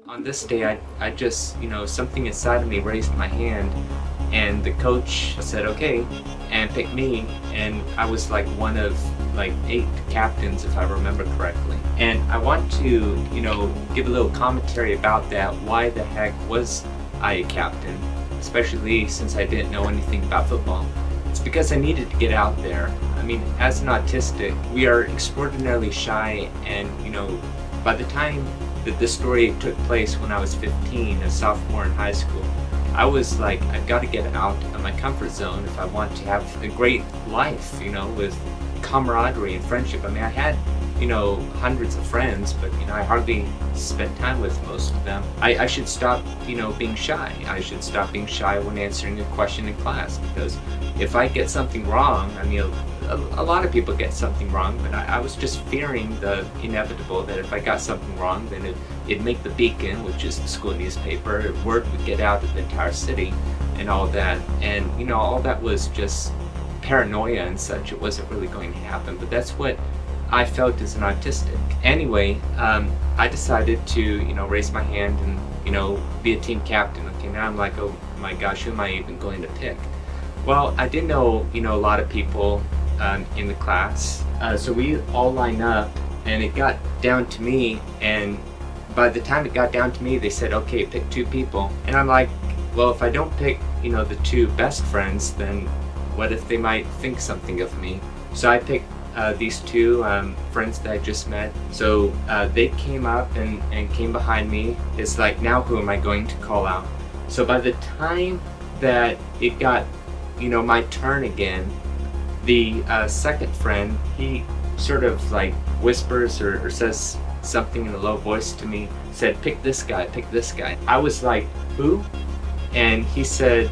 On this day, I just, something inside of me raised my hand, and the coach said, okay, and picked me, and I was like one of like 8 captains, if I remember correctly. And I want to, give a little commentary about that. Why the heck was I a captain, especially since I didn't know anything about football? It's because I needed to get out there. I mean, as an autistic, we are extraordinarily shy, and by the time that this story took place when I was 15, a sophomore in high school, I was like, I've got to get out of my comfort zone if I want to have a great life, with camaraderie and friendship. I mean, I had, hundreds of friends, but, I hardly spent time with most of them. I should stop, being shy. I should stop being shy when answering a question in class, because if I get something wrong, I mean, a lot of people get something wrong, but I was just fearing the inevitable that if I got something wrong, then it'd make the Beacon, which is the school newspaper, word would get out of the entire city and all that. And, all that was just paranoia and such. It wasn't really going to happen, but that's what I felt as an autistic. Anyway, I decided to, raise my hand and, be a team captain. Okay, now I'm like, oh my gosh, who am I even going to pick? Well, I did know, a lot of people in the class. So we all line up, and it got down to me, and by the time it got down to me, they said, okay, pick 2 people. And I'm like, well, if I don't pick, the 2 best friends, then what if they might think something of me? So I picked these 2 friends that I just met. So they came up and came behind me. It's like, now who am I going to call out? So by the time that it got, my turn again, the second friend, he sort of like whispers or says something in a low voice to me, said, pick this guy, pick this guy. I was like, who? And he said,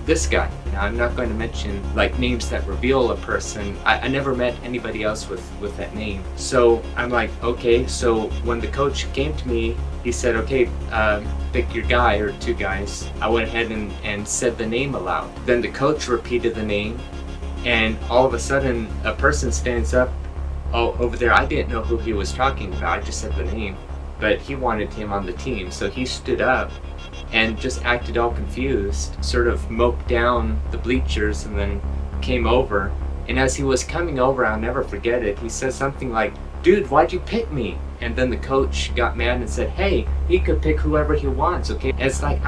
this guy. Now, I'm not going to mention like names that reveal a person. I never met anybody else with that name. So I'm like, okay. So when the coach came to me, he said, okay, pick your guy or 2 guys. I went ahead and said the name aloud. Then the coach repeated the name, and all of a sudden a person stands up over there. I didn't know who he was talking about. I just said the name, but he wanted him on the team. So he stood up and just acted all confused, sort of moped down the bleachers, and then came over. And as he was coming over, I'll never forget it, he said something like, dude, why'd you pick me? And then the coach got mad and said, hey, he could pick whoever he wants, okay? And it's like,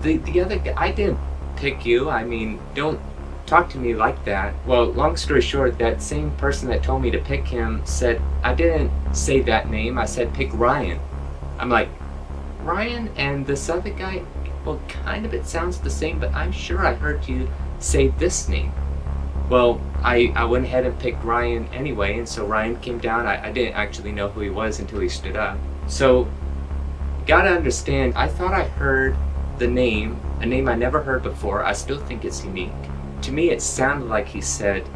the other guy, I didn't pick you. I mean, don't talk to me like that. Well, long story short, that same person that told me to pick him said, I didn't say that name, I said pick Ryan. I'm like, Ryan? And this other guy, well, kind of, it sounds the same, but I'm sure I heard you say this name. Well, I went ahead and picked Ryan anyway, and so Ryan came down. I didn't actually know who he was until he stood up. So, gotta understand, I thought I heard the name, a name I never heard before. I still think it's unique. To me, it sounded like he said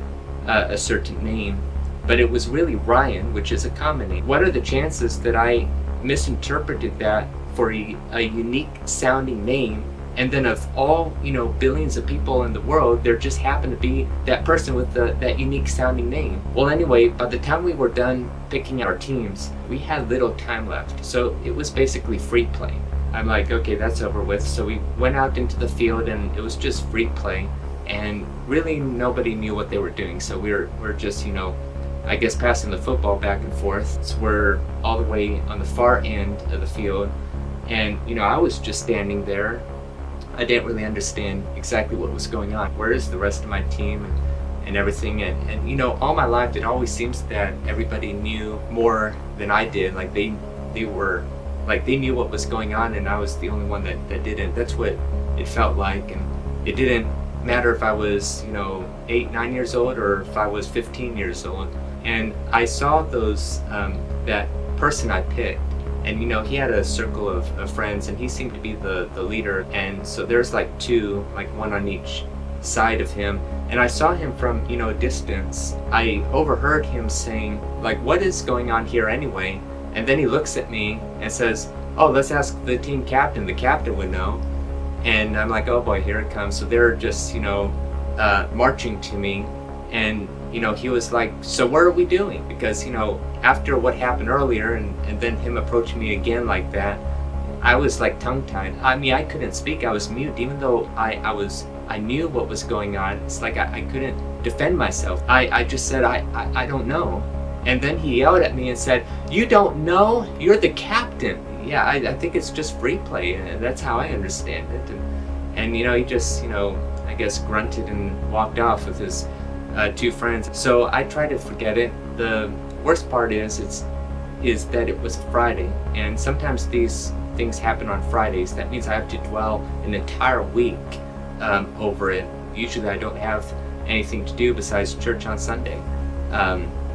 a certain name, but it was really Ryan, which is a common name. What are the chances that I misinterpreted that for a unique sounding name, and then of all billions of people in the world, there just happened to be that person with that unique sounding name? Well, anyway, by the time we were done picking our teams, we had little time left, so it was basically free play. I'm like, okay, that's over with. So we went out into the field, and it was just free play, and really nobody knew what they were doing. So we're just I guess passing the football back and forth. So we're all the way on the far end of the field, and I was just standing there. I didn't really understand exactly what was going on. Where is the rest of my team and everything? And all my life, it always seems that everybody knew more than I did. Like they were, like they knew what was going on, and I was the only one that didn't. That's what it felt like. And it didn't matter if I was 8, 9 years old, or if I was 15 years old. And I saw those that person I picked, and he had a circle of friends, and he seemed to be the leader. And so there's like 2, like one on each side of him, and I saw him from a distance. I overheard him saying, like, what is going on here anyway? And then he looks at me and says, oh, let's ask the team captain. The captain would know. And I'm like, oh boy, here it comes. So they're just marching to me, and he was like, so what are we doing? Because after what happened earlier, and then him approaching me again like that, I was like tongue-tied. I mean, I couldn't speak. I was mute, even though I knew what was going on. It's like I couldn't defend myself. I just said, I don't know. And then he yelled at me and said, "You don't know? You're the captain." Yeah, I think it's just free play, and that's how I understand it. And he just, I guess grunted and walked off with his two friends. So I tried to forget it. The worst part is that it was Friday, and sometimes these things happen on Fridays. That means I have to dwell an entire week over it. Usually I don't have anything to do besides church on Sunday,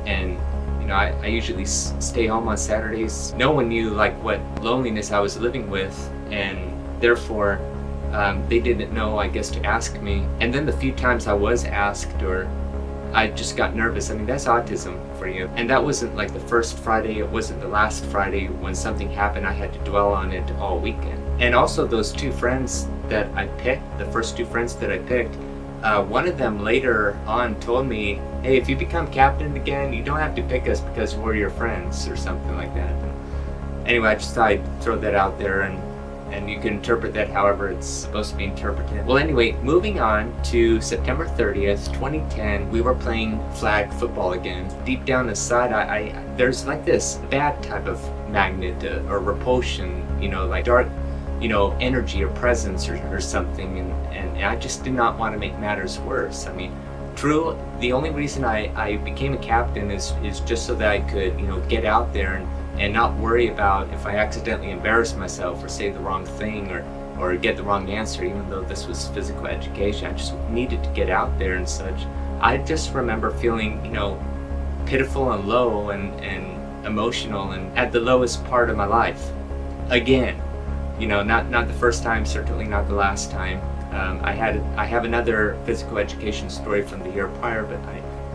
and I usually stay home on Saturdays. No one knew like what loneliness I was living with, and therefore they didn't know, I guess, to ask me. And then the few times I was asked, or I just got nervous. I mean, that's autism for you. And that wasn't like the first Friday, it wasn't the last Friday. When something happened, I had to dwell on it all weekend. And also those two friends that I picked, the first two friends that I picked, one of them later on told me, "Hey, if you become captain again, you don't have to pick us because we're your friends," or something like that. Anyway, I just thought I'd throw that out there, and you can interpret that however it's supposed to be interpreted. Well, anyway, moving on to September 30th, 2010, we were playing flag football again. Deep down inside, there's like this bad type of magnet or repulsion, like dark, energy or presence or something, and I just did not want to make matters worse. I mean, true, the only reason I became a captain is just so that I could, get out there and not worry about if I accidentally embarrass myself or say the wrong thing or get the wrong answer, even though this was physical education. I just needed to get out there and such. I just remember feeling, pitiful and low and emotional and at the lowest part of my life. Again, not the first time, certainly not the last time. I have another physical education story from the year prior, but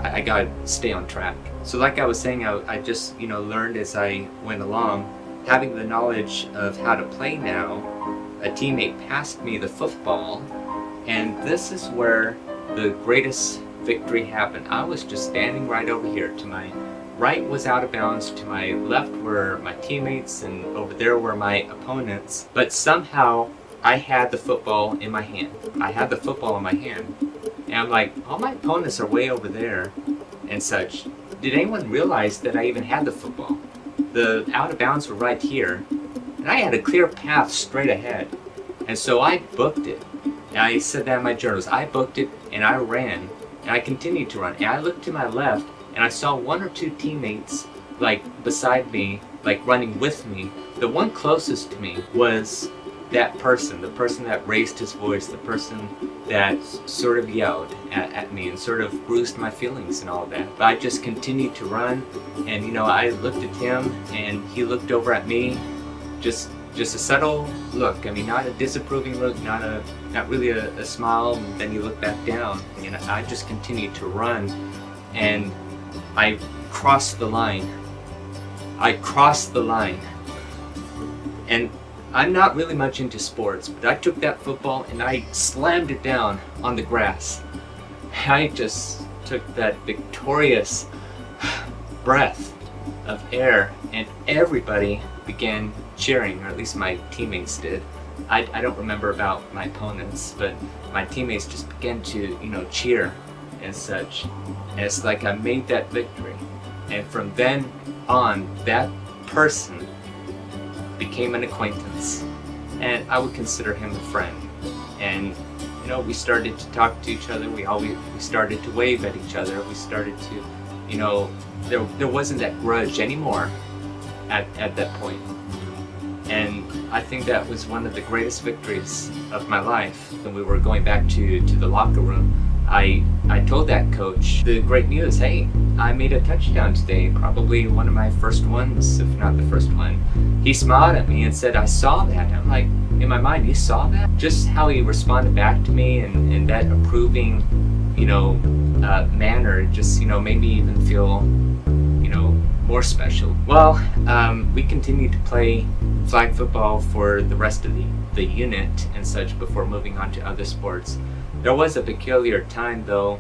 I gotta stay on track. So like I was saying, I just learned as I went along. Having the knowledge of how to play now, a teammate passed me the football, and this is where the greatest victory happened. I was just standing right over here. To my right was out of bounds, to my left were my teammates, and over there were my opponents. But somehow I had the football in my hand. And I'm like, all my opponents are way over there and such. Did anyone realize that I even had the football? The out of bounds were right here, and I had a clear path straight ahead. And so I booked it. And I said that in my journals. I booked it and I ran, and I continued to run. And I looked to my left and I saw one or two teammates like beside me, like running with me. The one closest to me was that person, the person that raised his voice, the person that sort of yelled at me and sort of bruised my feelings and all that. But I just continued to run, and I looked at him and he looked over at me, just a subtle look. I mean, not a disapproving look, not really a smile, and then he looked back down, and I just continued to run, and I crossed the line. And I'm not really much into sports, but I took that football and I slammed it down on the grass. I just took that victorious breath of air, and everybody began cheering, or at least my teammates did. I don't remember about my opponents, but my teammates just began to, cheer and such. And it's like I made that victory. And from then on, that person became an acquaintance, and I would consider him a friend. And we started to talk to each other. We started to wave at each other. We started to, there wasn't that grudge anymore at that point. And I think that was one of the greatest victories of my life. When we were going back to the locker room, I told that coach the great news. Hey, I made a touchdown today, probably one of my first ones, if not the first one. He smiled at me and said, "I saw that." I'm like, in my mind, "You saw that?" Just how he responded back to me and that approving, manner just, made me even feel, more special. Well, we continued to play flag football for the rest of the unit and such before moving on to other sports. There was a peculiar time though,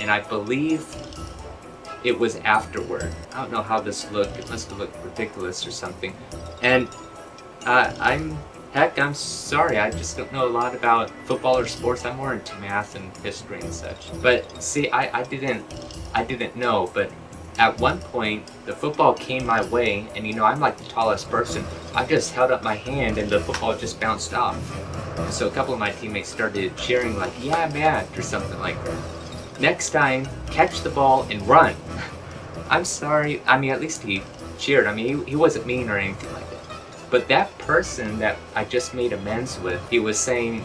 and I believe it was afterward. I don't know how this looked. It must have looked ridiculous or something. And I'm sorry, I just don't know a lot about football or sports. I'm more into math and history and such. But see, I didn't know, but at one point, the football came my way, and I'm like the tallest person. I just held up my hand, and the football just bounced off. And so a couple of my teammates started cheering like, "Yeah, Matt," or something like that. Next time, catch the ball and run. I'm sorry, at least he cheered. He wasn't mean or anything like that. But that person that I just made amends with, he was saying,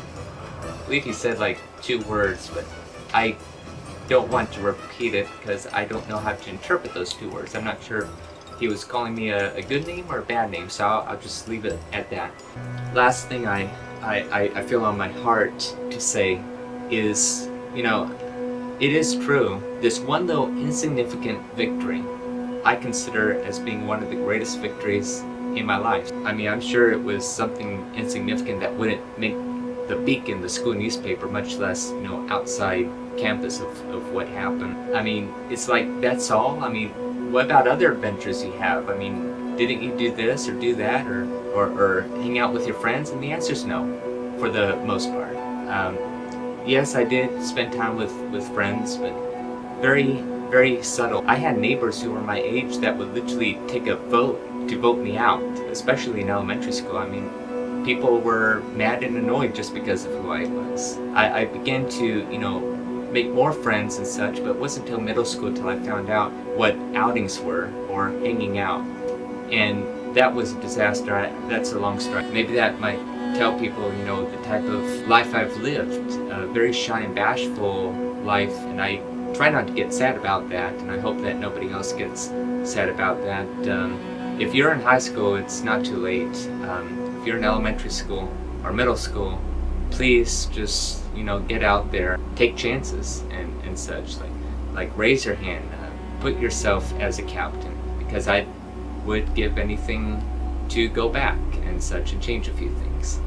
I believe he said like 2 words, but I don't want to repeat it because I don't know how to interpret those 2 words. I'm not sure if he was calling me a good name or a bad name, so I'll just leave it at that. Last thing I feel on my heart to say is, it is true. This one little insignificant victory I consider as being one of the greatest victories in my life. I'm sure it was something insignificant that wouldn't make the Beacon, the school newspaper, much less, outside campus of what happened. It's like, that's all? What about other adventures you have? Didn't you do this or do that or hang out with your friends? And the answer's no, for the most part. Yes, I did spend time with friends, but very, very subtle. I had neighbors who were my age that would literally take a vote to vote me out, especially in elementary school. People were mad and annoyed just because of who I was. I began to, make more friends and such, but it wasn't until middle school till I found out what outings were, or hanging out. And that was a disaster. That's a long story. Maybe that might tell people, the type of life I've lived. A very shy and bashful life, and I try not to get sad about that, and I hope that nobody else gets sad about that. If you're in high school, it's not too late. If you're in elementary school or middle school, please just, get out there, take chances and such. Like raise your hand, put yourself as a captain, because I would give anything to go back and such and change a few things.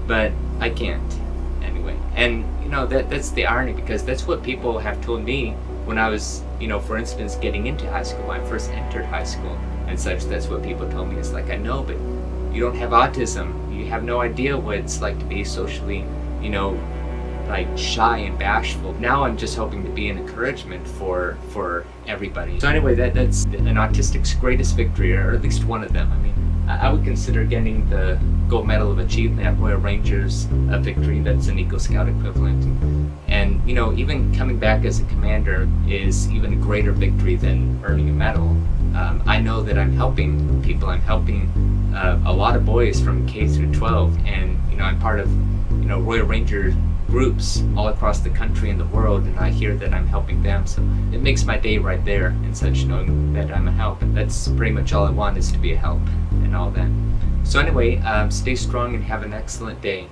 But I can't anyway. And that's the irony, because that's what people have told me when I was, for instance, getting into high school, when I first entered high school and such. That's what people told me. It's like, I know, but you don't have autism. You have no idea what it's like to be socially, like shy and bashful. Now I'm just hoping to be an encouragement for everybody. So anyway, that's an autistic's greatest victory, or at least one of them. I would consider getting the Gold Medal of Achievement at Royal Rangers a victory. That's an Eagle Scout equivalent. And even coming back as a commander is even a greater victory than earning a medal. I know that I'm helping people. I'm helping a lot of boys from K through 12, and I'm part of Royal Ranger groups all across the country and the world, and I hear that I'm helping them, so it makes my day right there and such, knowing that I'm a help. And that's pretty much all I want, is to be a help and all that. So anyway, stay strong and have an excellent day.